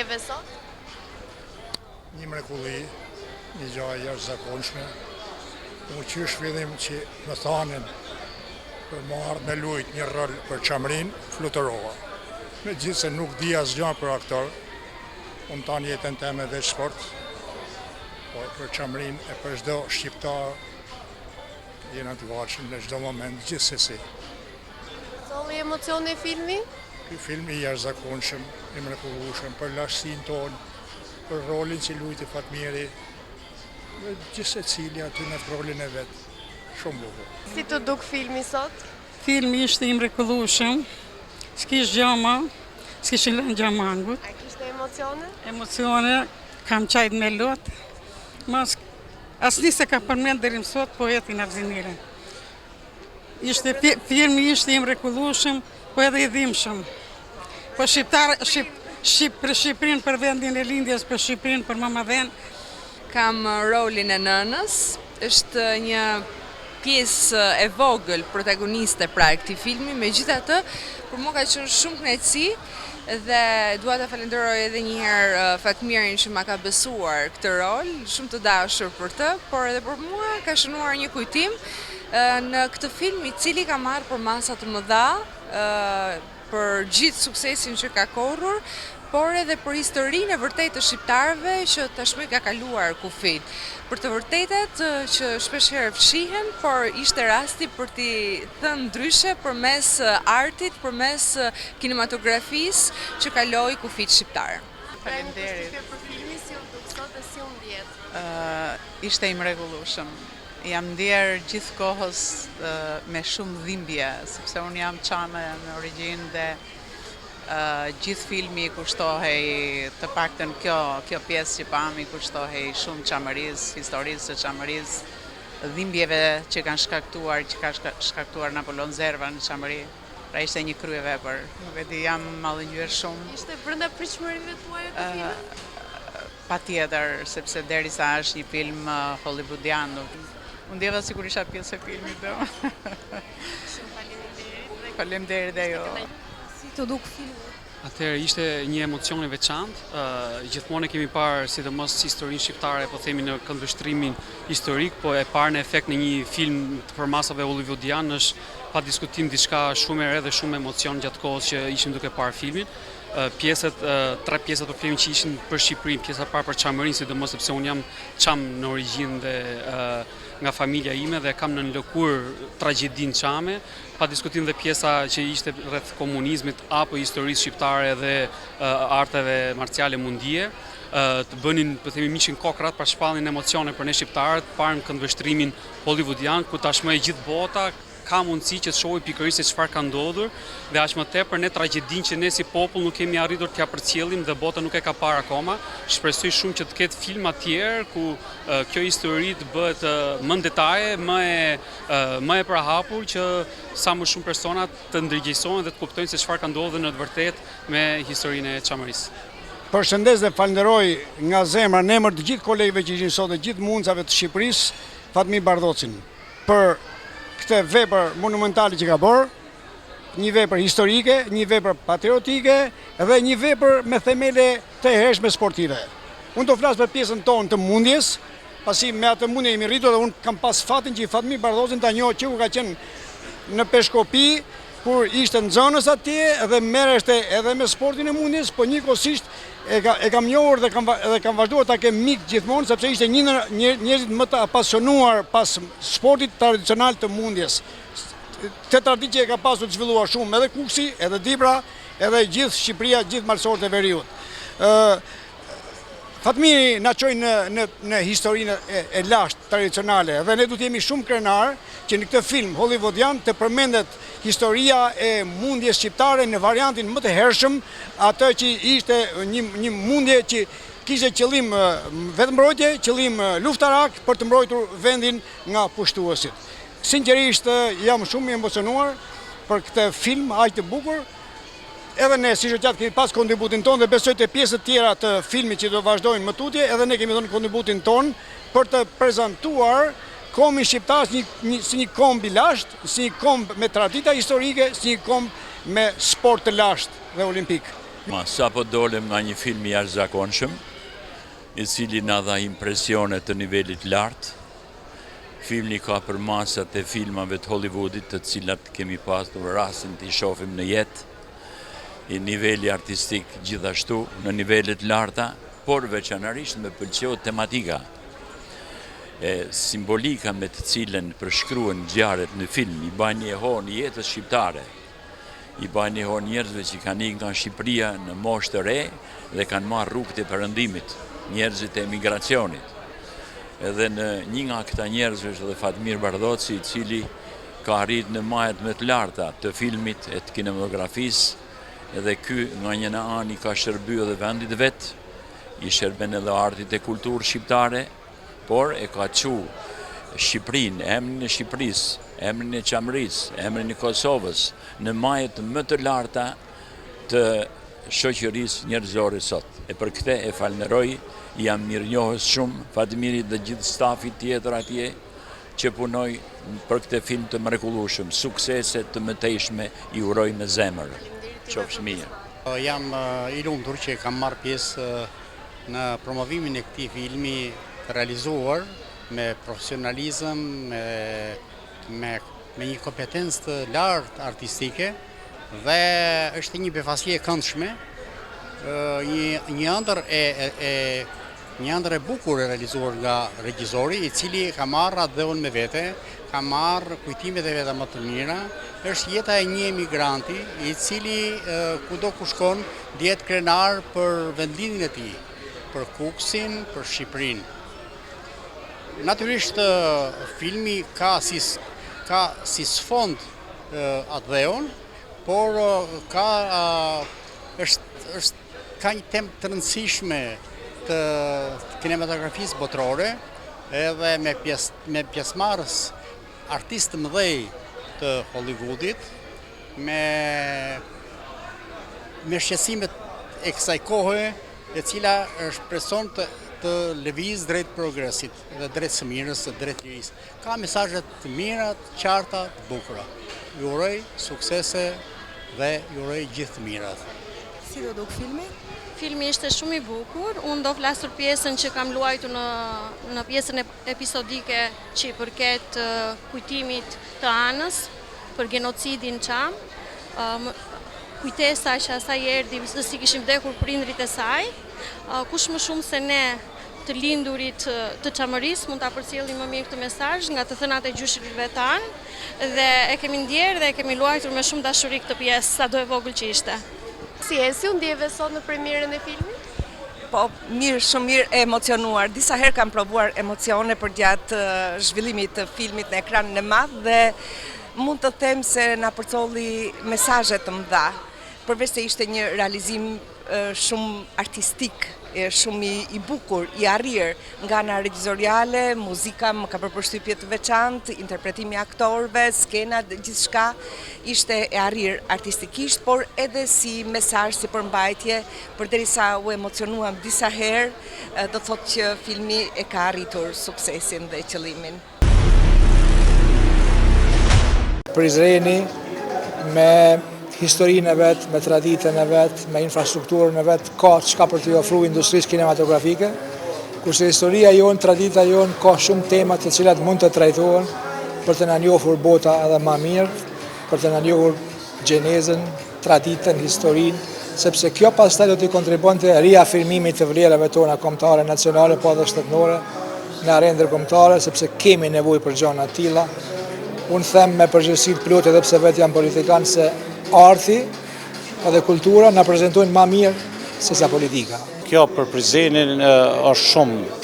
filmeve sot? Një mrekulli, një gjë jashtëzakonshme. Unë qysh fillim që më thanin për më ardhë me lujt një rol për Çamrin, fluturova. Megjithëse nuk di asgjë për aktor, unë tanë jetën time veç sport, por për Çamrin e për çdo shqiptar jena të gatshëm në çdo moment, gjithsesi. Solli emocioni filmi? Ky film i jashtëzakonshëm, i mrekullueshëm për lashtësinë tonë, për rolin që luajti Fatmiri, dhe gjithse cili aty në rolin e vet. Shumë bukur. Si të duk filmi sot? Filmi ishte i mrekullueshëm, s'kish gjama, s'kishin lënë gjamangut. A kishte emocione? Emocione, kam qajt me lot. Asnjë se ka përmend deri më sot poetin Avzinirin. Filmi ishte i mrekullueshëm, po edhe i dhimbshëm. Po për Shqipërinë, për vendin e lindjes, për Shqipërinë, për Mamadhen. Kam rolin e nënës, është një pjesë e vogël protagoniste pra e këtij filmi, megjithatë, për mua ka qenë shumë kënaqësi dhe dua ta falenderoj edhe një herë Fatmirin që ma ka besuar këtë rol, shumë të dashur për të, por edhe për mua ka shënuar një kujtim në këtë film i cili ka marrë për masa të mëdha, për gjithë suksesin që ka korrur, por edhe për historinë e vërtetë të shqiptarëve që tashmë ka kaluar kufit. Për të vërtetat që shpeshherë fshihen, por ishte rasti për t'i thënë ndryshe përmes artit, përmes kinematografisë që kaloi kufit shqiptar. Faleminderit. Për filmin si u duk sot dhe si u ndjet? Ishte i mrekullueshëm. Jam ndjer gjithë kohës me shumë dhimbje, sepse unë jam çame me origjinë dhe gjithë filmi kushtohej, të paktën kjo pjesë që pam i kushtohej shumë çamërisë, historisë së çamërisë, dhimbjeve që kanë shkaktuar Napoleon Zerva në Çamëri. Pra ishte një kryevepër. Nuk e di, jam mallëngjyer shumë. Ishte brenda pritshmërive tuaja ky film? Patjetër, sepse derisa është një film hollywoodian, unë ndjeva sikur isha pjesë e filmit. Shumë faleminderit. Faleminderit dhe jo. Si të duk filmi? Atëherë ishte një emocion i veçantë. Gjithmonë e kemi parë sidomos historinë shqiptare, po themi në këndvështrimin historik, po e parë në efekt në një film të përmasave hollywoodian është pa diskutim diçka shumë e re dhe shumë emocion gjatë kohës që ishim duke parë filmin. Tre pjesët për filmin që ishin për Shqipërinë, pjesa e parë për Çamërinë, sidomos sepse unë jam çam në origjinë dhe nga familja ime dhe kam në lëkurë tragjedinë çame, pa diskutim dhe pjesa që ishte rreth komunizmit apo historisë shqiptare dhe arteve marciale mundie, të bënin, po themi, miqin kokrat pa shpallin emocione për ne shqiptarët, parë në këndvështrimin hollywoodian, ku tashmë e gjithë bota ka mundësi që të shohë pikërisht se çfarë ka ndodhur dhe aq më tepër ne tragjedinë që ne si popull nuk kemi arritur t'ia përcjellim dhe bota nuk e ka parë akoma. Shpresoj shumë që të ketë filma të tjerë ku kjo histori të bëhet më në detaje, më e përhapur që sa më shumë persona të ndërgjegjësohen dhe të kuptojnë se çfarë ka ndodhur në të vërtetë me historinë e Çamërisë. Përshëndes dhe falenderoj nga zemra në emër të gjithë kolegëve që ishin sot dhe gjithë mundësave të Shqipërisë, Fatmir Bardhocin, për këtë vepër monumentale që ka bërë, një vepër historike, një vepër patriotike dhe një vepër me themele të hershme sportive. Unë do flas për pjesën tonë të mundjes, pasi me atë mundje jemi rritur dhe unë kam pas fatin që i Fatmir Bardhocin ta njoh që u ka qenë në Peshkopi, kur ishte në zonës atje dhe merreshte edhe me sportin e mundjes, po njëkohësisht e kam njohur dhe kam vazhduar ta kem mik gjithmonë, sepse ishte një nga njerëzit më të apasionuar pas sportit tradicional të mundjes. Këtë traditë që e ka pasur të zhvilluar shumë, edhe Kuksi, edhe Dibra, edhe gjithë Shqipëria, gjithë malsorët e veriut. Fatmiri na çoi në historinë e lashtë tradicionale dhe ne duhet jemi shumë krenar që në këtë film hollywoodian të përmendet historia e mundjes shqiptare në variantin më të hershëm, atë që ishte një mundje që kishte qëllim vetëmbrojtje, qëllim luftarak për të mbrojtur vendin nga pushtuesit. Sinqerisht jam shumë i emocionuar për këtë film aq të bukur. Edhe ne si shoqat kemi pas kontributin tonë dhe besoj të pjesët tjera të filmit që do vazhdojnë më tutje, edhe ne kemi dhënë kontributin tonë për të prezantuar kombin shqiptar si një komb i lashtë, si një komb me tradita historike, si një komb me sport të lashtë dhe olimpik. Sa po dolem nga një film i jashtëzakonshëm, i cili na dha impresione të nivelit lartë. Filmi ka për masat e filmave të Hollywoodit, të cilat kemi pasur rastin të i shohim në jetë, i niveli artistik gjithashtu në nivelet larta, por veçanërisht me pëlqeu tematika. Simbolika me të cilën përshkruhen ngjarjet në film i bën një ehon jetës shqiptare. I bën një ehon njerëzve që kanë ikur nga Shqipëria në moshë të re dhe kanë marrë rrugët e perëndimit, njerëzit e emigracionit. Edhe në një nga këta njerëzve është edhe Fatmir Bardhoci, i cili ka arrit në majet më të larta të filmit e të kinematografisë, edhe ky nga një anë i ka shërbyer edhe vendit vet, i shërben edhe artit e kulturë shqiptare, por e ka qu Shqipërinë, emrin e Shqipërisë, emrin e Qamërisë, emrin e Kosovës, në majet më të larta të shoqërisë njerëzore sot. E për këtë e falënderoj, jam mirënjohës shumë Fatmirit dhe gjithë stafit tjetër atje që punoj për këtë film të mrekullueshëm, suksese të mëtejshme i uroj me zemër. Qofsh mirë. Jam i lumtur që kam marrë pjesë në promovimin e këtij filmi të realizuar me profesionalizëm, me një kompetencë të lartë artistike dhe është një befasje e këndshme, një ëndër e bukur e realizuar nga regjizori, i cili ka marrë atë dheun me vete, ka marrë kujtimet e veta më të mira. Është jeta e një emigranti i cili kudo ku shkon dihet krenar për vendlindjen e tij, për Kuksin, për Shqipërinë. Natyrisht filmi ka si sfond atë dheun, por ka një temë të rëndësishme të kinematografisë botërore, edhe me pjesëmarrës artistë të mëdhej të Hollywoodit, me shqetësimet e kësaj kohe, e cila shpreson të lëviz drejt progresit dhe drejt së mirës dhe drejt lirisë. Ka mesazhe të mira, të qarta, të bukura. Ju uroj suksese dhe ju uroj gjithë të mirat. Si do duk filmi? Filmi ishte shumë i bukur, unë do flas për pjesën që kam luajtur në pjesën episodike që i përket kujtimit të Anës për genocidin Qam, kujtesa që asaj erdhi se si kishin vdekur prindrit e saj, kush më shumë se ne të lindurit të Qamërisë mund ta përcjellim më mirë këtë mesazh nga të thënat e gjyshëve tanë, dhe e kemi ndjerë dhe e kemi luajtur me shumë dashuri këtë pjesë, sado e vogël që ishte. Si u ndjeve sot në premierën e filmit? Po, mirë, shumë mirë, e emocionuar. Disa herë kam provuar emocione për gjatë zhvillimit të filmit në ekranin e madh dhe mund të them se na përcolli mesazhe të mëdha. Përveç se ishte një realizim shumë artistik, shumë i bukur, i arrir, nga ana regjizoriale, muzika më ka bërë përshtypje të veçantë, interpretimi i aktorëve, skenat, gjithçka ishte e arrir artistikisht, por edhe si mesazh, si përmbajtje, përderisa u emocionuam disa herë, do thotë që filmi e ka arritur suksesin dhe qëllimin. Prizreni me historinë e vetë, me traditën e vetë, me infrastrukturën e vetë, ka çka për t'i ofruar industrisë kinematografike, kurse historia jonë, tradita jonë, ka shumë tema të cilat mund të trajtohen për të na njohur bota edhe më mirë, për të na njohur gjenezën, traditën, historinë, sepse kjo pastaj do t'i kontribuonte riafirmimit të vlerave tona kombëtare, nacionale, po edhe shtetërore, në arenë ndërkombëtare, sepse kemi nevojë për gjëra të tilla. Unë them me përgjegjësi të plotë, edhe pse vetë jam politikan, se arti edhe kultura na prezantojnë më mirë se sa politika. Kjo për Prizrenin është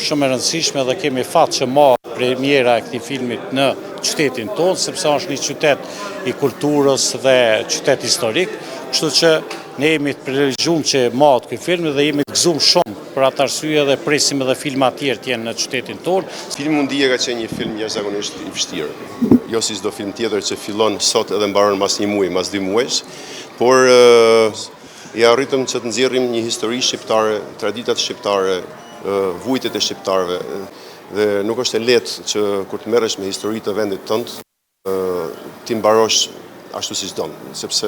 shumë e rëndësishme dhe kemi fat që marr premiera e këtij filmit në qytetin tonë, sepse është një qytet i kulturës dhe qytet historik, kështu që ne jemi të privilegjuar që marr ky film dhe jemi të gëzuar shumë për atë arsye dhe presim edhe filma të tjerë të jenë në qytetin tonë. Filmi mund ka qenë një film jashtëzakonisht i vështirë. Jo si çdo film tjetër që fillon sot edhe mbaron mas një muaji, mas 2 muajsh, por ja arritëm që të nxjerrim një histori shqiptare, traditat shqiptare, vujtet e shqiptarëve, dhe nuk është e lehtë që kur të merresh me historitë të vendit tënd, ti mbarosh ashtu siç don, sepse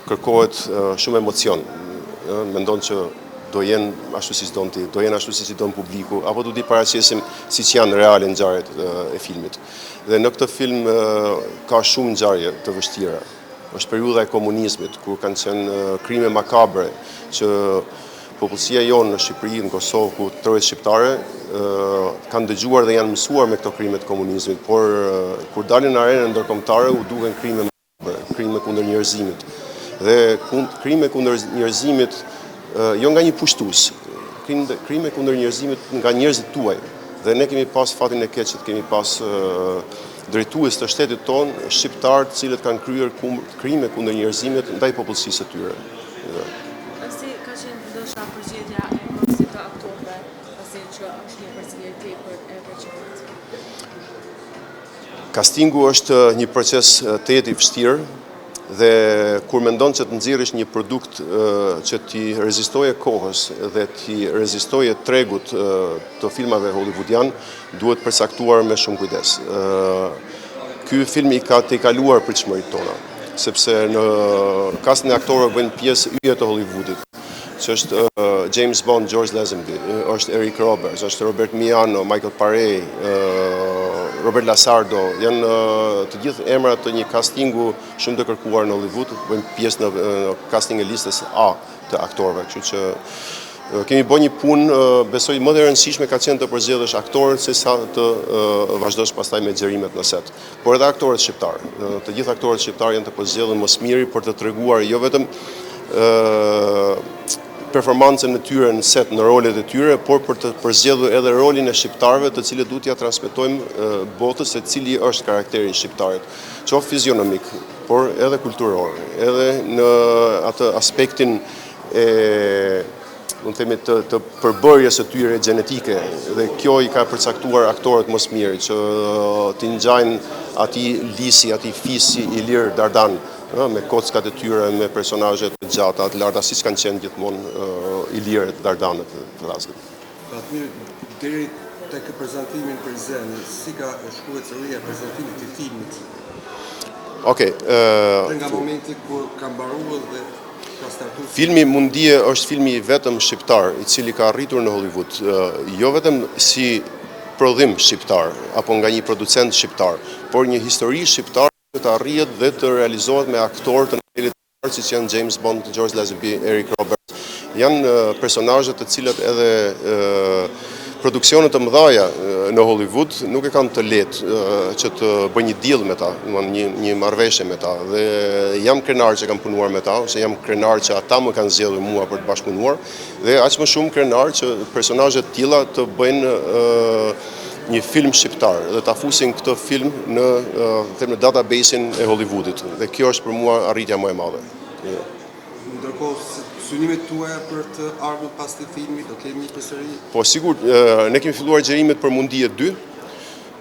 kërkohet shumë emocion. mendon që do jenë ashtu si s'don ti, do jenë ashtu si don publiku, apo do t'i paraqesim siç janë reale ngjarjet e filmit. Dhe në këtë film ka shumë ngjarje të vështira. Është periudha e komunizmit, kur kanë qenë krime makabre, që popullsia jonë në Shqipëri, në Kosovë, ku trojet shqiptare, kanë dëgjuar dhe janë mësuar me këto krime të komunizmit, por kur dalin në arenën ndërkombëtare u duken krime makabre, krime kundër njerëzimit. Dhe krime kundër njerëzimit jo nga një pushtues, krime kundër njerëzimit nga njerëzit tuaj. Dhe ne kemi pas fatin e keq që kemi pas drejtues të shtetit tonë, shqiptarë, të cilët kanë kryer krime kundër njerëzimit ndaj popullsisë së tyre. Si ka qenë ndoshta përgjigjja e komunitetit të aktorëve, pasi që është një përzier tepër e veçantë? Castingu është një proces të jetë i vështirë, dhe kur mendon që të nxjerrësh një produkt që ti rezistoje kohës dhe ti rezistoje tregut të filmave hollywoodian, duhet përcaktuar me shumë kujdes. Ky film i ka të kaluar pritshmëritë tona, sepse në kastin e aktorëve bëjnë pjesë yje të Hollywoodit, që është James Bond, George Lazenby, është Eric Roberts, është Robert Miano, Michael Paré, Robert Lasardo, janë të gjithë emra të një castingu shumë të kërkuar në Hollywood, bëjmë pjesë në casting e listës A të aktorëve, kështu që kemi bërë një punë, besoj më të rëndësishme ka qenë të përzgjedhësh aktorët se sa të vazhdosh pastaj me xherimet në set. Por edhe aktorët shqiptarë, të gjithë aktorët shqiptarë janë të përzgjedhur më së miri për të treguar jo vetëm performancën e tyre në set, në rolet e tyre, por për të përzgjedhur edhe rolin e shqiptarëve, të cilët duhet t'ia transmetojmë botës se cili është karakteri i shqiptarit, qoftë fizionomik, por edhe kulturor, edhe në atë aspektin e të përbërjes së tyre gjenetike, dhe kjo i ka përcaktuar aktorët më së miri, që t'i ngjajnë atij lisi, atij fisi i lirë Dardan, me kockat e tyre, me personazhet të gjata, të larta, siç kanë qenë gjithmonë i lirët Dardanët të Vllazkët. Fatmir, deri tek prezantimin për Zen, si ka shkuar historia e prezantimit të filmit? Okej. Nga momenti kur ka mbaruar dhe ka startuar filmi Mundie është filmi i vetëm shqiptar i cili ka arritur në Hollywood, jo vetëm si prodhim shqiptar apo nga një producent shqiptar, por një histori shqiptare që të arrihet dhe të realizohet me aktorë të nivelit të lartë, siç janë James Bond, George Lazenby, Eric Roberts. Janë personazhe të cilët edhe produksionet të mëdha në Hollywood nuk e kanë të lehtë që të bëjnë një deal me ta, një marrëveshje me ta. Dhe jam krenar që kam punuar me ta, ose jam krenar që ata më kanë zgjedhur mua për të bashkëpunuar, dhe aq më shumë krenar që personazhe të tilla të bëjnë një film shqiptar dhe ta fusin këtë film në database-in e Hollywoodit. Dhe kjo është për mua arritja më e madhe. Ndërkohë, synimet tuaja për të ardhur pas të filmit, do kemi një përsëri? Po sigur, ne kemi filluar xherimet për Mundie 2,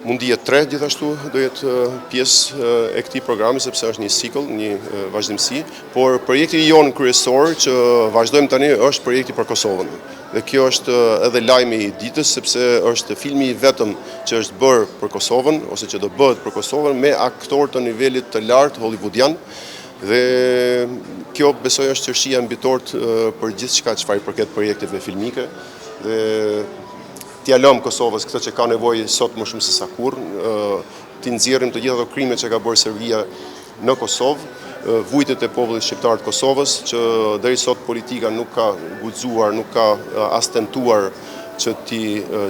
Mundie 3 gjithashtu do jetë pjesë e këtij programi sepse është një cikël, një vazhdimsi, por projekti jon kryesor që vazhdojmë tani është projekti për Kosovën. Dhe kjo është edhe lajmi i ditës, sepse është filmi i vetëm që është bërë për Kosovën, ose që do bëhet për Kosovën, me aktorë të nivelit të lartë hollywoodian. Dhe kjo besoj është qërshia mbitor për gjithë çka çfarë i përket projekteve filmike. Dhe t'ia lëm Kosovës këtë që ka nevojë sot më shumë se sa kurrë, t'i nxjerrim të gjitha ato krime që ka bërë Serbia në Kosovë, vujtet e popullit shqiptar të Kosovës, që deri sot politika nuk ka guxuar, nuk ka as tentuar që t'i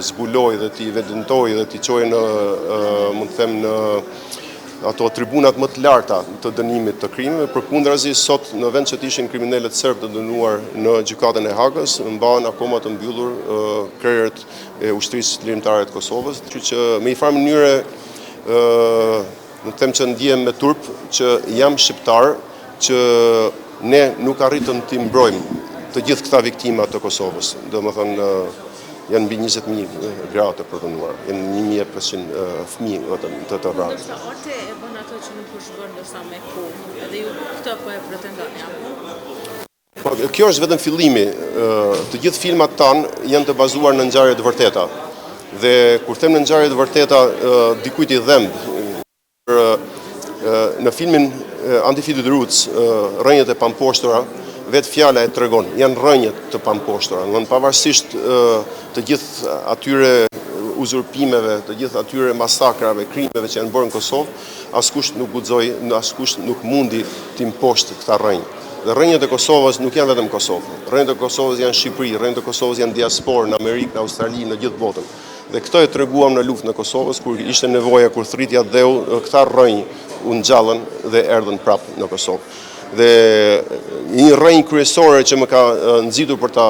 zbuloj dhe t'i evidentoj dhe t'i çojë në, mund të them, në ato tribunat më të larta të dënimit të krimeve. Përkundrazi, sot në vend që të ishin kriminalët serb të dënuar në gjykatën e Hagës, mbahen akoma të mbyllur krerët e ushtrisë lirimtare të Kosovës, që me një farë mënyre nuk them që ndihem me turp që jam shqiptar, që ne nuk arritëm t'i mbrojmë të gjithë këta viktima të Kosovës. Domethënë janë mbi 20.000 gra të përdhunuar, janë 1.500 fëmijë vetëm të vrarë. Ndoshta Orte e bën ato që nuk është bërë ndoshta me kohë, edhe ju këtë po e pretendoni apo? Kjo është vetëm fillimi. Të gjithë filmat tanë janë të bazuar në ngjarje të vërteta. Dhe kur them në ngjarje të vërteta, dikujt i dhemb. Në filmin Undefeated Roots, Rënjët e pamposhtura, vetë fjala e tregon, janë rrënjët të pamposhtura, pavarësisht të gjithë atyre uzurpimeve, të gjithë atyre masakrave, krimeve që janë bërë në Kosovë, askush nuk guxoi, askush nuk mundi të imposhtë këta rrënjë. Dhe rrënjët e Kosovës nuk janë vetëm Kosovë. Rrënjët e Kosovës janë Shqipëri, rrënjët e Kosovës janë diasporë në Amerikë, në Australi, në gjithë botën. Dhe këto e treguam në luftën e Kosovës, kur ishte nevoja, kur thritja dheu, këta rrënjë u ngjallën dhe erdhën prapë në Kosovë. Dhe një rrënjë kryesore që më ka nxitur për ta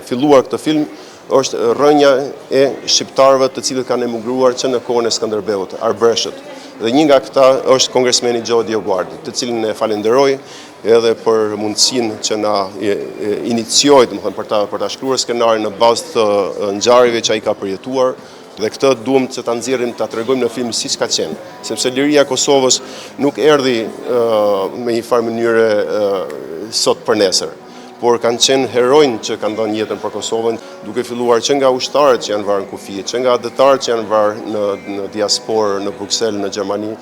filluar këtë film është rrënja e shqiptarëve të cilët kanë emigruar që në kohën e Skënderbeut, Arbreshët. Dhe një nga këta është kongresmeni Gjo Dioguardi, të cilin e falenderoj edhe për mundësinë që na inicioi, për ta shkruar skenarin në bazë të ngjarjeve që ai ka përjetuar. Dhe këtë duam që ta nxjerrim, ta tregojmë në film siç ka qenë, sepse liria e Kosovës nuk erdhi me një farë mënyre sot për nesër, por kanë qenë heronj që kanë dhënë jetën për Kosovën, duke filluar që nga ushtarët që janë varë në kufi, që nga adhetarët që janë varë në diasporë, në Bruxelles, në Gjermani.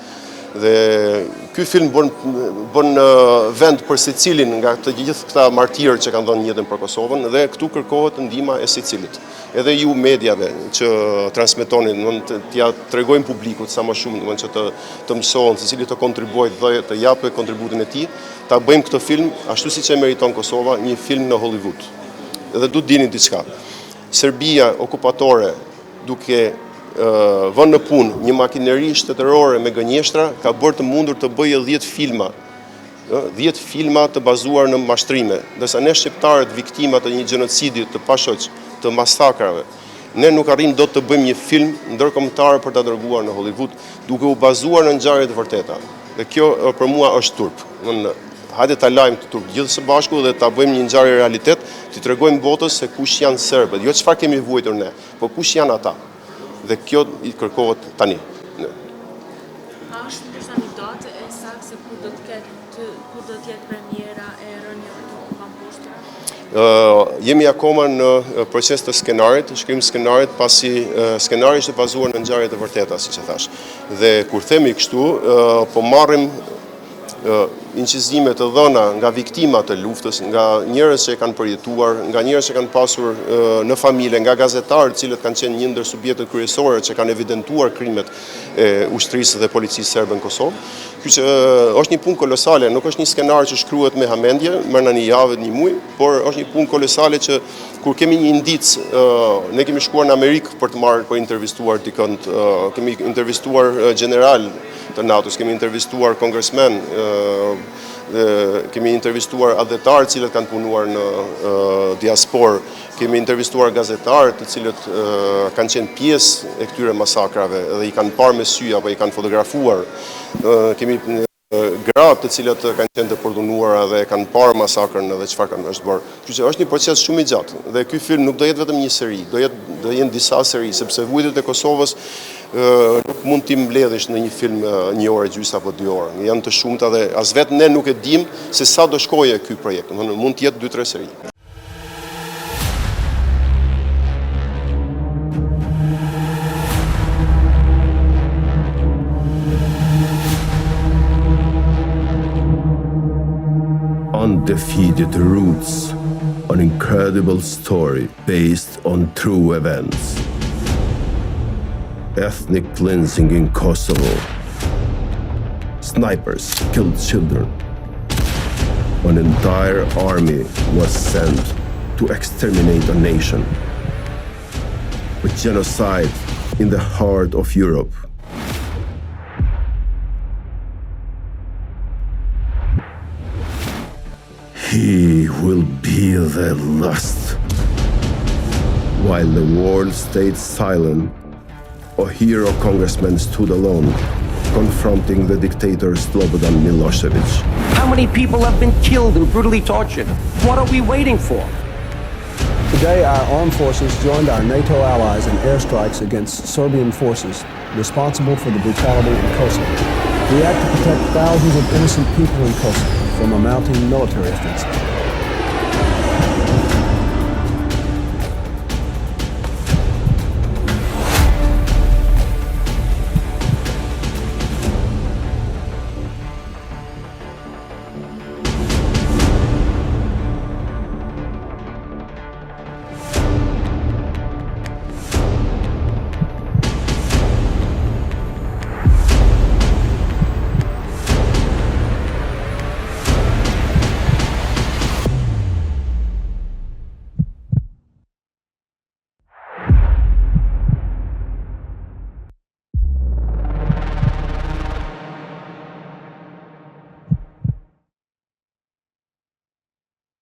Dhe ky film bën vend për secilin nga të gjithë këta martirë që kanë dhënë jetën për Kosovën, dhe këtu kërkohet ndihma e secilit. Edhe ju mediave që transmetonin, t'ja tregojnë publikut sa më shumë, që të mësohen, secili të kontribuojë dhe të japë kontributin e tij, ta bëjmë këtë film ashtu siç e meriton Kosova, një film në Hollywood. Edhe du të dini diçka. Serbia okupatore, duke vënë në punë një makineri shtetërore me gënjeshtra, ka bërë të mundur të bëjë 10 filma. 10 filma të bazuar në mashtrime, ndërsa ne shqiptarët viktima të një gjenocidi të pashoq, të masakrave, ne nuk arrim dot të bëjmë një film ndërkombëtar për ta dërguar në Hollywood, duke u bazuar në ngjarje të vërteta. Dhe kjo për mua është turp. Hajde ta lajmë të turp gjithë së bashku dhe ta bëjmë një ngjarje realitet, t'i tregojmë botës se kush janë serbët, jo çfarë kemi vuajtur ne, por kush janë ata. Dhe kjo i kërkohet tani. A është ndoshta një datë e saktë se kur do të jetë premiera e rrënjave të pamposhtura? Jemi akoma në proces të skenarit, shkrim skenarit, pasi skenari është bazuar në ngjarje të vërteta, siç e thash. Dhe kur themi kështu, po marrim incizime të dhëna nga viktimat e luftës, nga njerëz që e kanë përjetuar, nga njerëz që kanë pasur në familje, nga gazetarët të cilët kanë qenë një ndër subjektet kryesorë që kanë evidentuar krimet e ushtrisë dhe policisë serbe në Kosovë. Ky që është një punë kolosale, nuk është një skenar që shkruhet me hamendje, merr në një javë, një muaj, por është një punë kolosale që kur kemi një indic, ne kemi shkuar në Amerikë për të marrë, për intervistuar dikënd, kemi intervistuar general të NATO-s, kemi intervistuar kongresmen, kemi intervistuar adhetarë cilët kanë punuar në diasporë, kemi intervistuar gazetarë të cilët kanë qenë pjesë e këtyre masakrave dhe i kanë parë me sy apo i kanë fotografuar, kemi gratë të cilët kanë qenë të përdunuara dhe kanë parë masakrën dhe çfarë kanë është bërë. Kështu që është një proces shumë i gjatë dhe ky film nuk do jetë vetëm një seri, do jenë disa seri, sepse vujtjet e Kosovës nuk mund t'i mbledhish në një film 1 orë gjys apo 2 orë. Janë të shumta dhe as vetë ne nuk e dim se sa do shkojë ky projekt. Mund të jetë 2-3 seri. Undefeated Roots, an incredible story based on true events. Ethnic cleansing in Kosovo. Snipers killed children. An entire army was sent to exterminate a nation. A genocide in the heart of Europe. He will be the last. While the world stayed silent, a hero congressman stood alone, confronting the dictator Slobodan Milosevic. How many people have been killed and brutally tortured? What are we waiting for? Today, our armed forces joined our NATO allies in airstrikes against Serbian forces responsible for the brutality in Kosovo. We act to protect thousands of innocent people in Kosovo from a mounting military offensive.